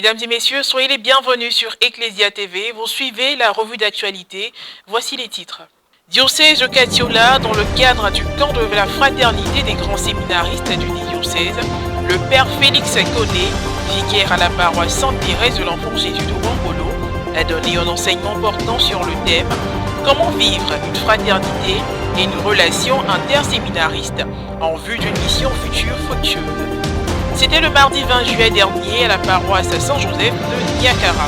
Mesdames et messieurs, soyez les bienvenus sur Ecclesia TV. Vous suivez la revue d'actualité. Voici les titres. Diocèse de Catiola, dans le cadre du camp de la fraternité des grands séminaristes du diocèse, le père Félix Koné, vicaire à la paroisse Sainte-Thérèse de l'Enfant Jésus de Wangolo, a donné un enseignement portant sur le thème « Comment vivre une fraternité et une relation interséminariste en vue d'une mission future fructueuse ». C'était le mardi 20 juillet dernier à la paroisse Saint-Joseph de Niakara.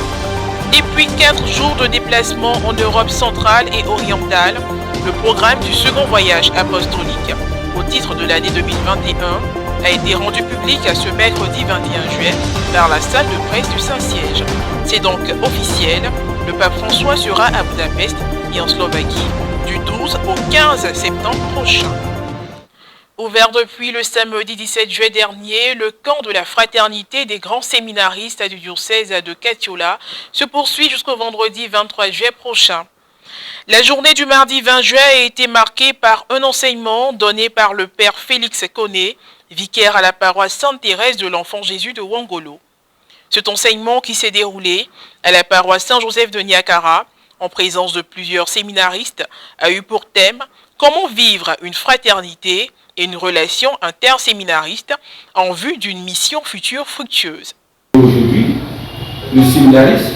Et puis 4 jours de déplacement en Europe centrale et orientale, le programme du second voyage apostolique au titre de l'année 2021 a été rendu public à ce mercredi 21 juillet par la salle de presse du Saint-Siège. C'est donc officiel, le pape François sera à Budapest et en Slovaquie du 12 au 15 septembre prochain. Ouvert depuis le samedi 17 juillet dernier, le camp de la fraternité des grands séminaristes du diocèse de Catiola se poursuit jusqu'au vendredi 23 juillet prochain. La journée du mardi 20 juillet a été marquée par un enseignement donné par le père Félix Koné, vicaire à la paroisse Sainte-Thérèse de l'Enfant Jésus de Wangolo. Cet enseignement qui s'est déroulé à la paroisse Saint-Joseph de Niakara, en présence de plusieurs séminaristes, a eu pour thème « Comment vivre une fraternité ?» et une relation interséminariste en vue d'une mission future fructueuse. Aujourd'hui, le séminariste,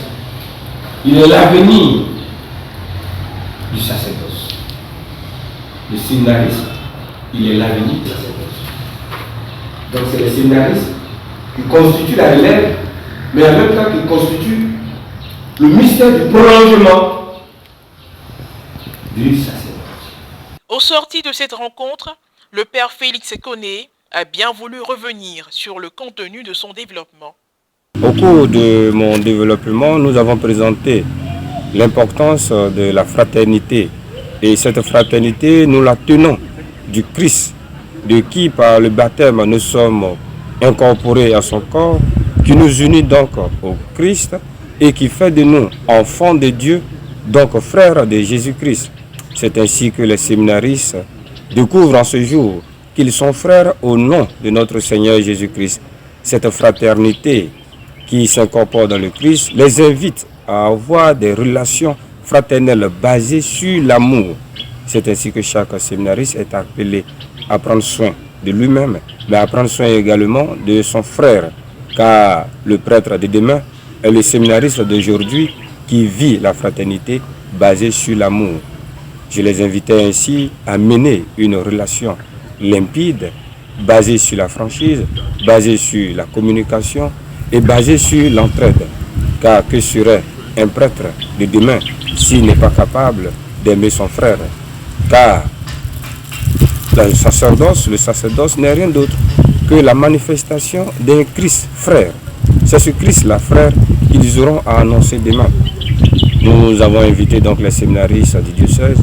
il est l'avenir du sacerdoce. Le séminariste, il est l'avenir du sacerdoce. Donc c'est le séminariste qui constitue la relève, mais en même temps qui constitue le mystère du prolongement du sacerdoce. Au sorti de cette rencontre, le père Félix Koné a bien voulu revenir sur le contenu de son développement. Au cours de mon développement, nous avons présenté l'importance de la fraternité. Et cette fraternité, nous la tenons du Christ, de qui par le baptême nous sommes incorporés à son corps, qui nous unit donc au Christ et qui fait de nous enfants de Dieu, donc frères de Jésus-Christ. C'est ainsi que les séminaristes découvrent en ce jour qu'ils sont frères au nom de notre Seigneur Jésus-Christ. Cette fraternité qui s'incorpore dans le Christ les invite à avoir des relations fraternelles basées sur l'amour. C'est ainsi que chaque séminariste est appelé à prendre soin de lui-même, mais à prendre soin également de son frère, car le prêtre de demain est le séminariste d'aujourd'hui qui vit la fraternité basée sur l'amour. Je les invitais ainsi à mener une relation limpide, basée sur la franchise, basée sur la communication et basée sur l'entraide. Car que serait un prêtre de demain s'il n'est pas capable d'aimer son frère? Car le sacerdoce n'est rien d'autre que la manifestation d'un Christ frère. C'est ce Christ-là, frère, qu'ils auront à annoncer demain. Nous avons invité donc les séminaristes du diocèse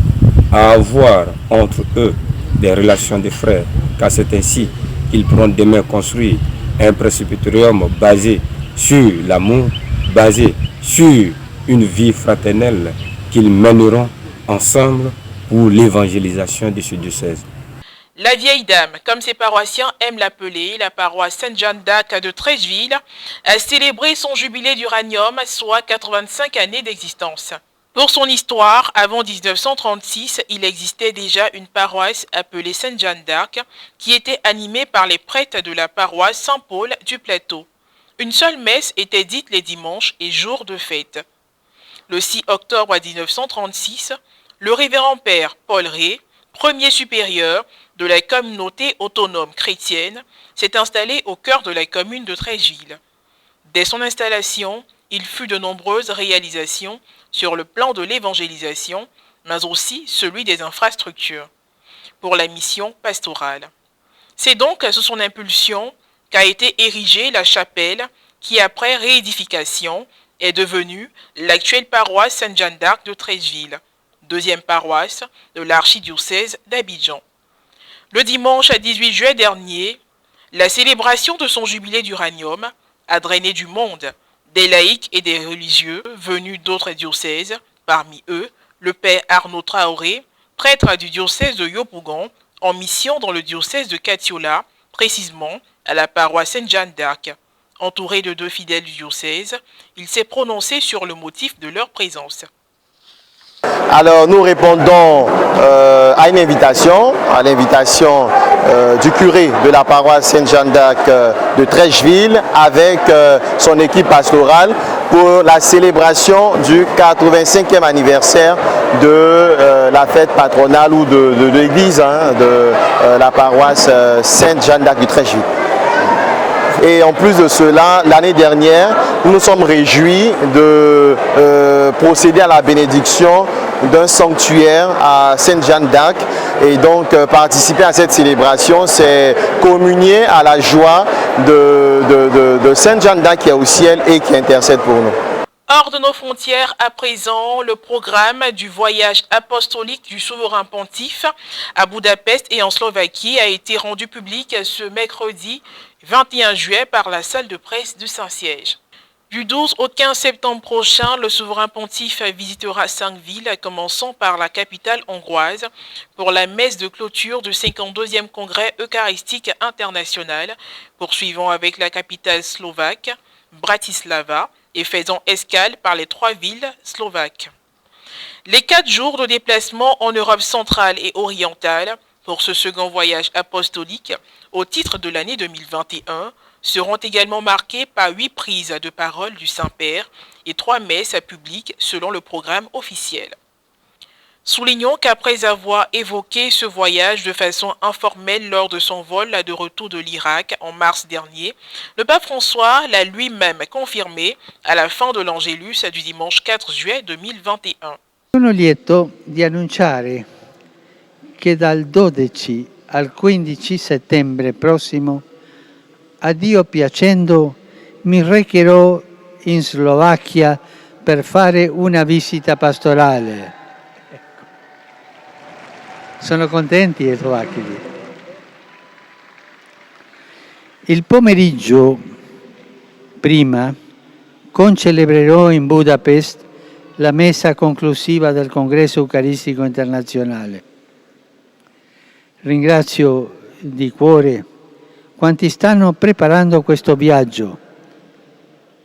à avoir entre eux des relations de frères, car c'est ainsi qu'ils pourront demain construire un presbytérium basé sur l'amour, basé sur une vie fraternelle qu'ils mèneront ensemble pour l'évangélisation de ce diocèse. La vieille dame, comme ses paroissiens aiment l'appeler, la paroisse Sainte-Jeanne d'Arc de Treichville, a célébré son jubilé d'uranium, soit 85 années d'existence. Pour son histoire, avant 1936, il existait déjà une paroisse appelée Sainte-Jeanne d'Arc qui était animée par les prêtres de la paroisse Saint-Paul du Plateau. Une seule messe était dite les dimanches et jours de fête. Le 6 octobre 1936, le révérend père Paul Ré, premier supérieur de la communauté autonome chrétienne, s'est installé au cœur de la commune de Treichville. Dès son installation, il fut de nombreuses réalisations sur le plan de l'évangélisation, mais aussi celui des infrastructures, pour la mission pastorale. C'est donc sous son impulsion qu'a été érigée la chapelle qui, après réédification, est devenue l'actuelle paroisse Sainte-Jeanne d'Arc de Treichville, deuxième paroisse de l'archidiocèse d'Abidjan. Le dimanche 18 juillet dernier, la célébration de son jubilé d'uranium a drainé du monde, des laïcs et des religieux venus d'autres diocèses, parmi eux le père Arnaud Traoré, prêtre du diocèse de Yopougon, en mission dans le diocèse de Catiola, précisément à la paroisse Sainte-Jeanne d'Arc. Entouré de 2 fidèles du diocèse, il s'est prononcé sur le motif de leur présence. Alors nous répondons à l'invitation du curé de la paroisse Saint-Jean d'Arc de Trècheville avec son équipe pastorale pour la célébration du 85e anniversaire de la fête patronale ou de l'église de la paroisse Saint-Jean d'Arc de Trècheville. Et en plus de cela, l'année dernière, nous nous sommes réjouis de procéder à la bénédiction d'un sanctuaire à Sainte-Jeanne d'Arc. Et donc participer à cette célébration, c'est communier à la joie de Sainte-Jeanne d'Arc qui est au ciel et qui intercède pour nous. Hors de nos frontières, à présent, le programme du voyage apostolique du souverain pontife à Budapest et en Slovaquie a été rendu public ce mercredi 21 juillet par la salle de presse du Saint-Siège. Du 12 au 15 septembre prochain, le souverain pontife visitera 5 villes, commençant par la capitale hongroise, pour la messe de clôture du 52e congrès eucharistique international, poursuivant avec la capitale slovaque, Bratislava, et faisant escale par les 3 villes slovaques. Les 4 jours de déplacement en Europe centrale et orientale pour ce second voyage apostolique au titre de l'année 2021 seront également marqués par 8 prises de parole du Saint-Père et 3 messes publiques selon le programme officiel. Soulignons qu'après avoir évoqué ce voyage de façon informelle lors de son vol de retour de l'Irak en mars dernier, le pape François l'a lui-même confirmé à la fin de l'Angélus du dimanche 4 juillet 2021. Sono lieto di annunciare che dal 12 al 15 settembre prossimo, a Dio piacendo, mi recherò in Slovacchia per fare una visita pastorale. Sono contenti i slovacchi. Il pomeriggio prima concelebrerò in Budapest la messa conclusiva del Congresso Eucaristico Internazionale. Ringrazio di cuore quanti stanno preparando questo viaggio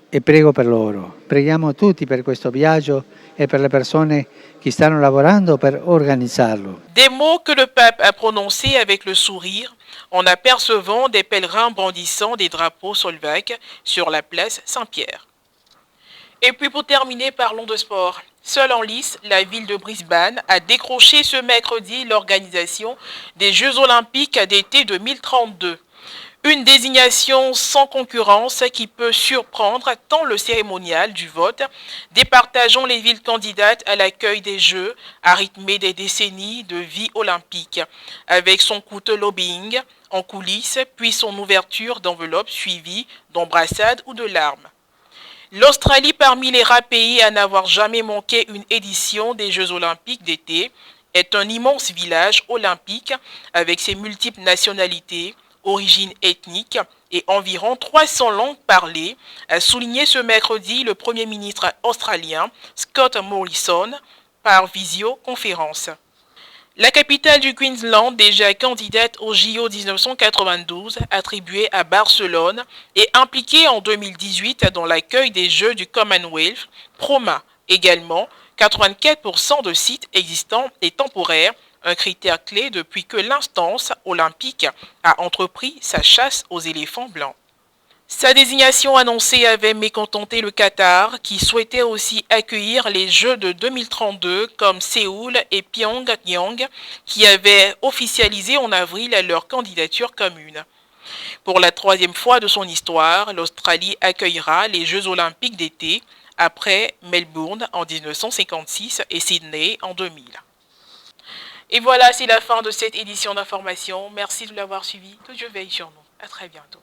e prego per loro. Preghiamo tutti per questo viaggio et pour les personnes qui stanno lavorando per organizzarlo. Des mots que le pape a prononcés avec le sourire en apercevant des pèlerins brandissant des drapeaux slovaques sur la place Saint-Pierre. Et puis pour terminer, parlons de sport. Seule en lice, la ville de Brisbane a décroché ce mercredi l'organisation des Jeux Olympiques d'été 2032. Une désignation sans concurrence qui peut surprendre tant le cérémonial du vote, départageant les villes candidates à l'accueil des Jeux, à rythmer des décennies de vie olympique, avec son coûteux lobbying en coulisses, puis son ouverture d'enveloppes suivie d'embrassades ou de larmes. L'Australie, parmi les rares pays à n'avoir jamais manqué une édition des Jeux Olympiques d'été, est un immense village olympique avec ses multiples nationalités, origine ethnique et environ 300 langues parlées, a souligné ce mercredi le Premier ministre australien Scott Morrison par visioconférence. La capitale du Queensland, déjà candidate au JO 1992, attribuée à Barcelone et impliquée en 2018 dans l'accueil des Jeux du Commonwealth, promet également 84% de sites existants et temporaires, un critère clé depuis que l'instance olympique a entrepris sa chasse aux éléphants blancs. Sa désignation annoncée avait mécontenté le Qatar, qui souhaitait aussi accueillir les Jeux de 2032 comme Séoul et Pyongyang, qui avaient officialisé en avril leur candidature commune. Pour la 3e fois de son histoire, l'Australie accueillera les Jeux olympiques d'été après Melbourne en 1956 et Sydney en 2000. Et voilà, c'est la fin de cette édition d'information. Merci de l'avoir suivi. Que Dieu veille sur nous. À très bientôt.